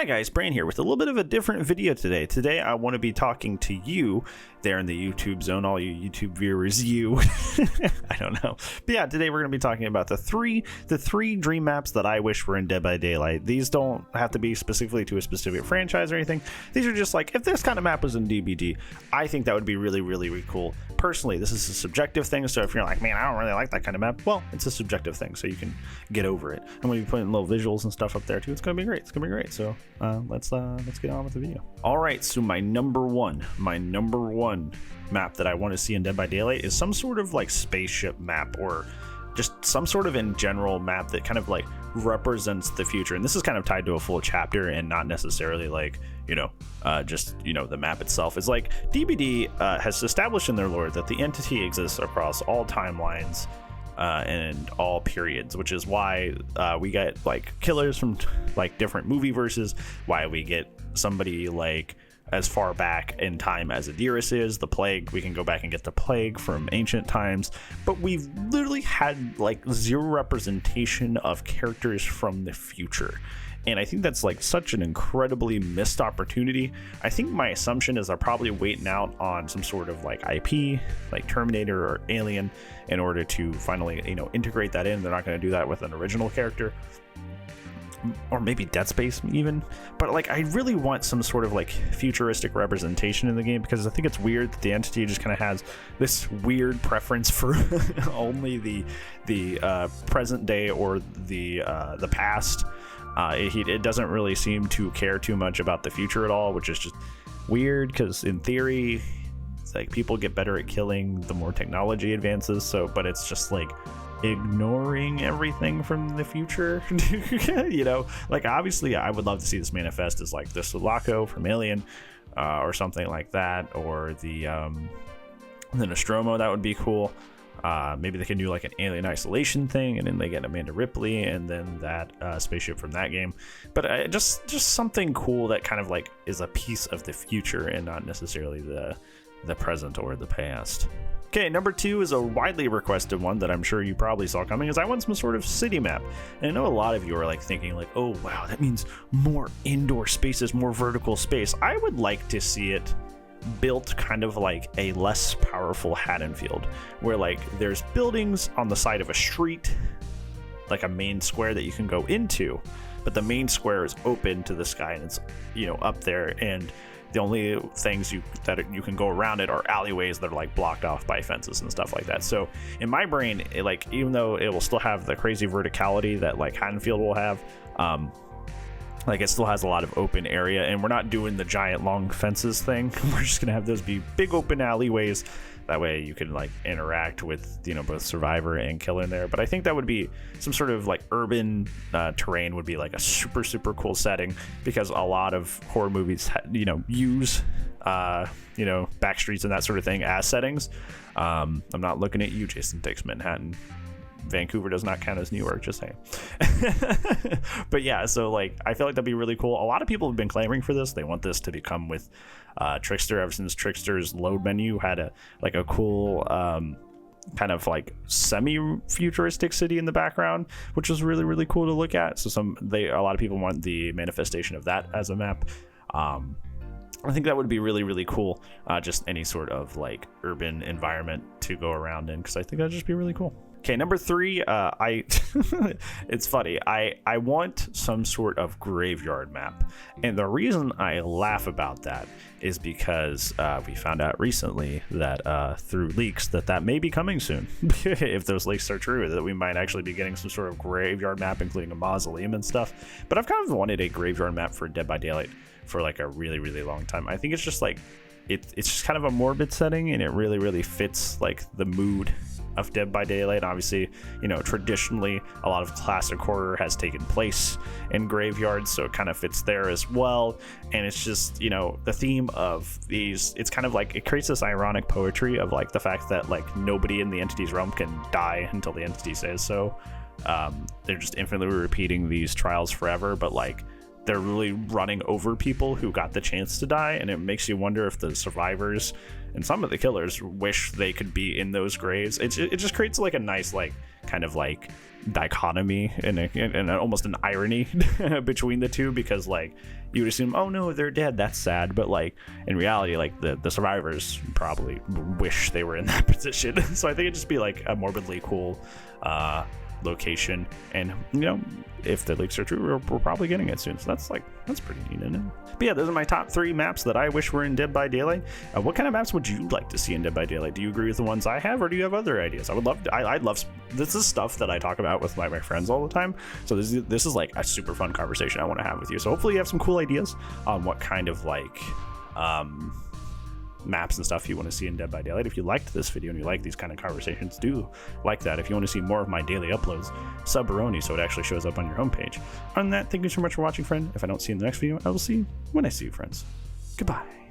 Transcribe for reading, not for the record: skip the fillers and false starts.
Hi guys, Bran here with a little bit of a different video today. Today I want to be talking to you there in the YouTube zone, all you YouTube viewers, I don't know. But yeah, today we're going to be talking about the three dream maps that I wish were in Dead by Daylight. These don't have to be specifically to a specific franchise or anything. These are just like, if this kind of map was in DBD, I think that would be really, really, really cool. Personally, this is a subjective thing, so if you're like, man, I don't really like that kind of map, well, it's a subjective thing, so you can get over it. I'm going to be putting little visuals and stuff up there too. It's going to be great. It's going to be great. So let's get on with the video. All right, so my number one map that I want to see in Dead by Daylight is some sort of like spaceship map, or just some sort of in general map that kind of like represents the future. And this is kind of tied to a full chapter and not necessarily like, just the map itself. Is like DBD has established in their lore that the entity exists across all timelines and all periods, which is why we get like killers from like different movie verses, why we get somebody like as far back in time as Adyrus is, the plague. We can go back and get the plague from ancient times, but we've literally had like zero representation of characters from the future. And I think that's like such an incredibly missed opportunity. I think my assumption is they're probably waiting out on some sort of like IP, like Terminator or Alien, in order to finally, integrate that in. They're not going to do that with an original character, or maybe Dead Space even. But like, I really want some sort of like futuristic representation in the game, because I think it's weird that the entity just kind of has this weird preference for only the present day or the past. It doesn't really seem to care too much about the future at all, which is just weird, because in theory, it's like people get better at killing the more technology advances. So, but it's just like ignoring everything from the future. Like obviously I would love to see this manifest as like the Sulaco from Alien, or something like that, or the Nostromo. That would be cool. Maybe they can do like an Alien Isolation thing, and then they get Amanda Ripley and then that spaceship from that game. But just something cool that kind of like is a piece of the future and not necessarily the present or the past. Okay, number 2 is a widely requested one that I'm sure you probably saw coming, is I want some sort of city map. And I know a lot of you are like thinking like, oh wow, that means more indoor spaces, more vertical space. I would like to see it built kind of like a less powerful Haddonfield, where like there's buildings on the side of a street, like a main square that you can go into, but the main square is open to the sky and it's up there, and the only things that you can go around it are alleyways that are like blocked off by fences and stuff like that. So in my brain, even though it will still have the crazy verticality that like Haddonfield will have, like it still has a lot of open area, and we're not doing the giant long fences thing. We're just gonna have those be big open alleyways. That way you can like interact with both survivor and killer in there. But I think that would be some sort of like urban terrain would be like a super cool setting, because a lot of horror movies use back streets and that sort of thing as settings. I'm not looking at you, Jason Takes Manhattan. Vancouver does not count as New York, just saying. But yeah, so like I feel like that'd be really cool. A lot of people have been clamoring for this. They want this to become with Trickster, ever since Trickster's load menu had a cool kind of like semi-futuristic city in the background, which was really cool to look at. So a lot of people want the manifestation of that as a map. I think that would be really cool. Just any sort of like urban environment to go around in, because I think that'd just be really cool. Okay, number 3, it's funny. I want some sort of graveyard map. And the reason I laugh about that is because we found out recently that through leaks that may be coming soon. If those leaks are true, that we might actually be getting some sort of graveyard map, including a mausoleum and stuff. But I've kind of wanted a graveyard map for Dead by Daylight for like a really long time. I think it's just like, it's just kind of a morbid setting, and it really fits like the mood of Dead by Daylight. Obviously, traditionally a lot of classic horror has taken place in graveyards, so it kind of fits there as well. And it's just, the theme of these, it's kind of like it creates this ironic poetry of like the fact that like nobody in the entity's realm can die until the entity says so. They're just infinitely repeating these trials forever, but like they're really running over people who got the chance to die, and it makes you wonder if the survivors and some of the killers wish they could be in those graves. It just creates like a nice like kind of like dichotomy and almost an irony between the two, because like you would assume, oh no, they're dead, that's sad, but like in reality, like the survivors probably wish they were in that position. So I think it'd just be like a morbidly cool location, and you know, if the leaks are true, we're probably getting it soon, so that's pretty neat, isn't it? But yeah, those are my top 3 maps that I wish were in Dead by Daylight. What kind of maps would you like to see in Dead by Daylight? Do you agree with the ones I have, or do you have other ideas? I would love to, I'd love, this is stuff that I talk about with my friends all the time, so this is like a super fun conversation I want to have with you. So hopefully you have some cool ideas on what kind of like maps and stuff you want to see in Dead by Daylight. If you liked this video and you like these kind of conversations, do like that. If you want to see more of my daily uploads, sub Baroni so it actually shows up on your homepage. Other than that, thank you so much for watching, friend. If I don't see you in the next video, I will see you when I see you, friends. Goodbye.